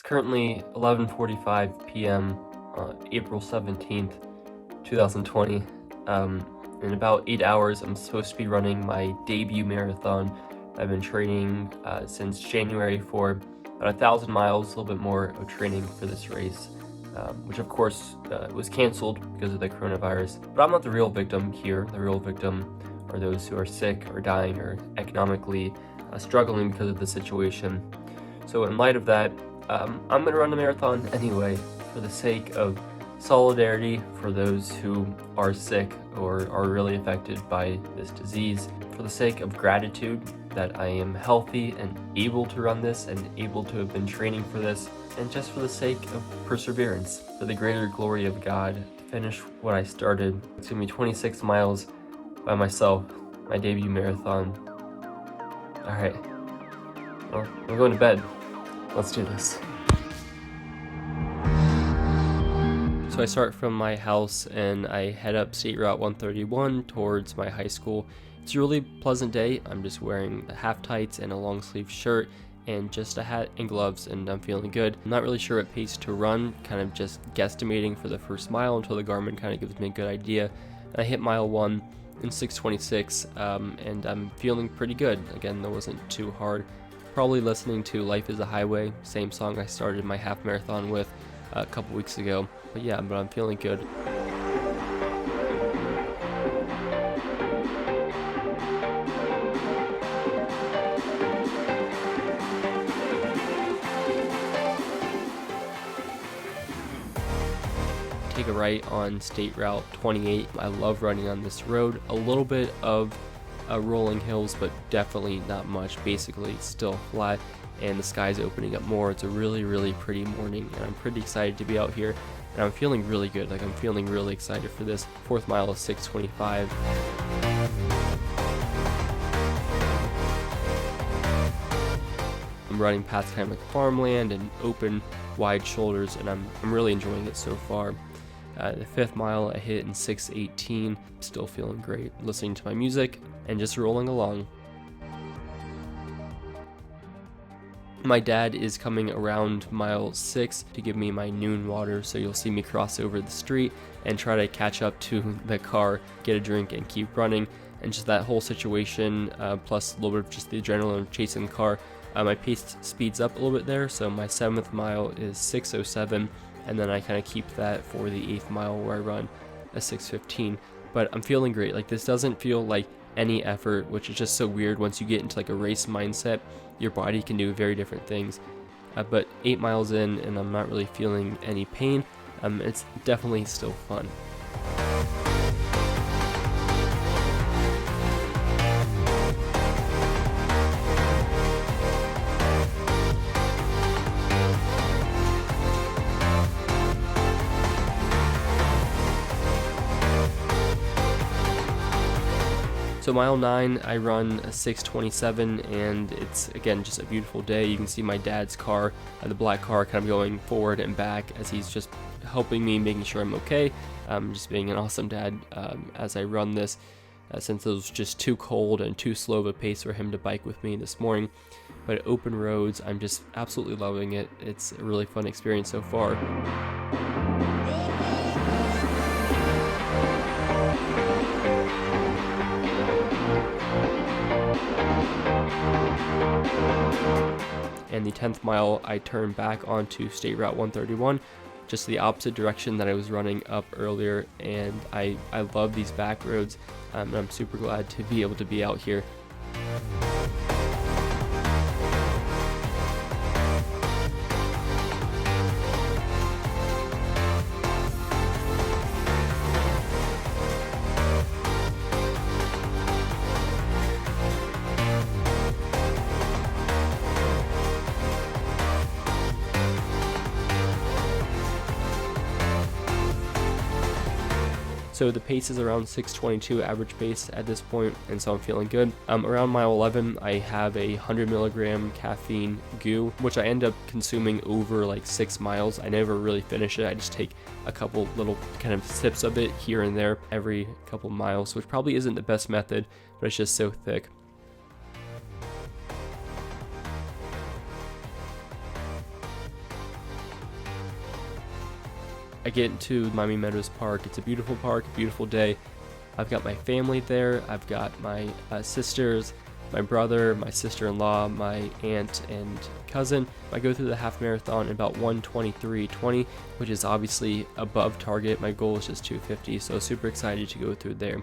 It's currently 11:45 p.m. April 17th, 2020. In about 8 hours, I'm supposed to be running my debut marathon. I've been training since January for about 1,000 miles, a little bit more of training for this race, which of course was canceled because of the coronavirus. But I'm not the real victim here. The real victim are those who are sick or dying or economically struggling because of the situation. So in light of that, I'm going to run the marathon anyway for the sake of solidarity for those who are sick or are really affected by this disease, for the sake of gratitude that I am healthy and able to run this and able to have been training for this, and just for the sake of perseverance, for the greater glory of God, to finish what I started. It's going to be 26 miles by myself, my debut marathon. Alright, well, I'm going to bed. Let's do this. So I start from my house and I head up State Route 131 towards my high school. It's a really pleasant day. I'm just wearing the half tights and a long sleeve shirt and just a hat and gloves, and I'm feeling good. I'm not really sure what pace to run, kind of just guesstimating for the first mile until the Garmin kind of gives me a good idea. I hit mile 1 in 6:26 and I'm feeling pretty good. Again, that wasn't too hard. Probably listening to Life is a Highway, same song I started my half marathon with a couple weeks ago. But yeah, I'm feeling good. Take a right on State Route 28. I love running on this road. A little bit of rolling hills, but definitely not much. Basically it's still flat and the sky's opening up more. It's a really pretty morning and I'm pretty excited to be out here, and I'm feeling really good. Like, I'm feeling really excited for this. Fourth mile is 6:25. I'm running past kind of like farmland and open wide shoulders, and I'm really enjoying it so far. The fifth mile I hit in 6:18. Still feeling great, listening to my music and just rolling along. My dad is coming around mile 6 to give me my noon water, so you'll see me cross over the street and try to catch up to the car, get a drink, and keep running. And just that whole situation, plus a little bit of just the adrenaline of chasing the car, my pace speeds up a little bit there. So my 7th mile is 6:07, and then I kind of keep that for the 8th mile where I run a 6:15. But I'm feeling great. Like, this doesn't feel like any effort, which is just so weird. Once you get into like a race mindset, your body can do very different things. But 8 miles in and I'm not really feeling any pain. It's definitely still fun. So mile 9, I run a 6:27, and it's, again, just a beautiful day. You can see my dad's car, the black car, kind of going forward and back as he's just helping me, making sure I'm okay. Just being an awesome dad as I run this, since it was just too cold and too slow of a pace for him to bike with me this morning. But open roads, I'm just absolutely loving it. It's a really fun experience so far. And the 10th mile, I turn back onto State Route 131, just the opposite direction that I was running up earlier, and I love these back roads, and I'm super glad to be able to be out here. So the pace is around 6:22 average pace at this point, and so I'm feeling good. Around mile 11, I have a 100 milligram caffeine goo, which I end up consuming over like 6 miles. I never really finish it. I just take a couple little kind of sips of it here and there every couple miles, which probably isn't the best method, but it's just so thick. I get into Miami Meadows Park. It's a beautiful park, beautiful day. I've got my family there. I've got my sisters, my brother, my sister-in-law, my aunt, and cousin. I go through the half marathon in about 1:23:20, which is obviously above target. My goal is just 2:50, so super excited to go through there.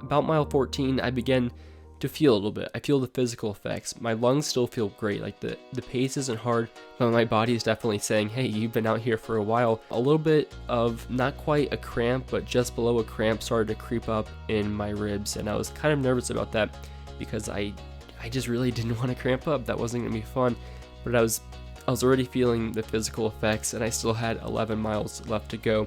About mile 14, I begin to feel a little bit. I feel the physical effects. My lungs still feel great. Like the pace isn't hard, but my body is definitely saying, hey, you've been out here for a while. A little bit of not quite a cramp, but just below a cramp started to creep up in my ribs, and I was kind of nervous about that because I just really didn't want to cramp up. That wasn't gonna be fun, but I was already feeling the physical effects, and I still had 11 miles left to go.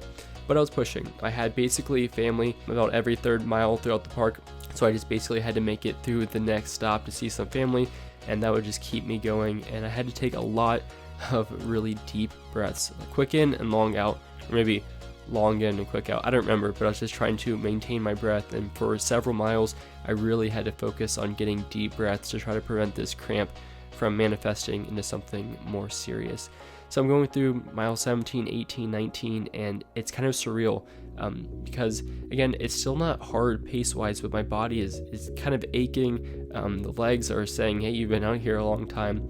But I was pushing. I had basically family about every third mile throughout the park, so I just basically had to make it through the next stop to see some family, and that would just keep me going. And I had to take a lot of really deep breaths, quick in and long out, or maybe long in and quick out. I don't remember, but I was just trying to maintain my breath, and for several miles I really had to focus on getting deep breaths to try to prevent this cramp from manifesting into something more serious. So I'm going through mile 17, 18, 19, and it's kind of surreal because, again, it's still not hard pace-wise, but my body is kind of aching. The legs are saying, hey, you've been out here a long time.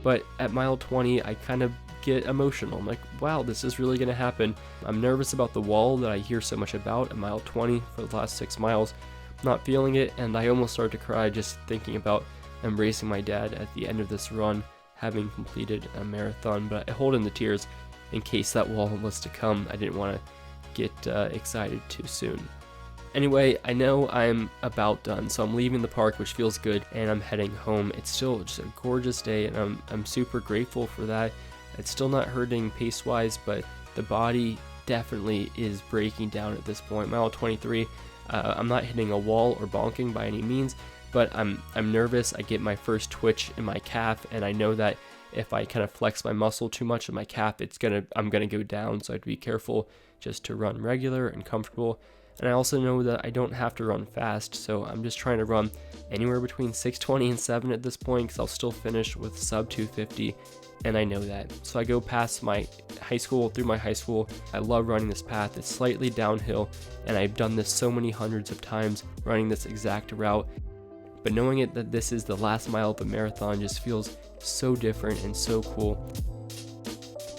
But at mile 20, I kind of get emotional. I'm like, wow, this is really gonna happen. I'm nervous about the wall that I hear so much about at mile 20 for the last 6 miles. Not feeling it, and I almost started to cry just thinking about embracing my dad at the end of this run, having completed a marathon. But I hold in the tears in case that wall was to come. I didn't want to get excited too soon. Anyway, I know I'm about done, so I'm leaving the park, which feels good, and I'm heading home. It's still just a gorgeous day, and I'm super grateful for that. It's still not hurting pace-wise, but the body definitely is breaking down at this point. Mile 23, I'm not hitting a wall or bonking by any means, but I'm nervous. I get my first twitch in my calf, and I know that if I kind of flex my muscle too much in my calf, I'm gonna go down. So I have to be careful just to run regular and comfortable. And I also know that I don't have to run fast, so I'm just trying to run anywhere between 6:20 and 7 at this point, because I'll still finish with sub 2:50, and I know that. So I go past my high school, through my high school. I love running this path. It's slightly downhill, and I've done this so many hundreds of times, running this exact route. But knowing it that this is the last mile of a marathon just feels so different and so cool.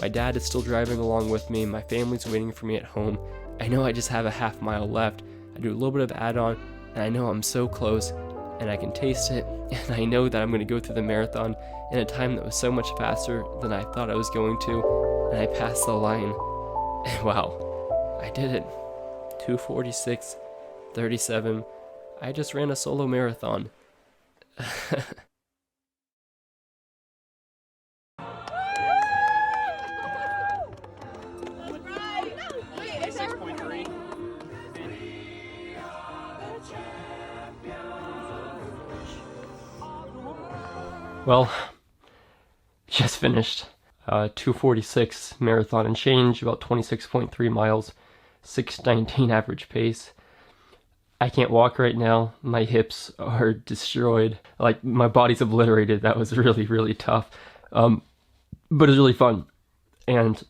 My dad is still driving along with me. My family's waiting for me at home. I know I just have a half mile left. I do a little bit of add-on, and I know I'm so close, and I can taste it, and I know that I'm going to go through the marathon in a time that was so much faster than I thought I was going to, and I passed the line, and wow, I did it. 2:46:37. I just ran a solo marathon. Well, just finished 2:46 marathon and change, about 26.3 miles, 6:19 average pace. I can't walk right now. My hips are destroyed. Like, my body's obliterated. That was really, really tough. But it was really fun. And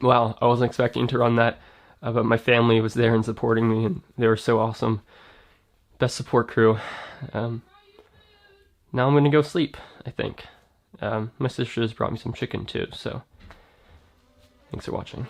wow, I wasn't expecting to run that, but my family was there and supporting me, and they were so awesome. Best support crew. Now I'm gonna go sleep, I think. My sister's brought me some chicken too, so thanks for watching.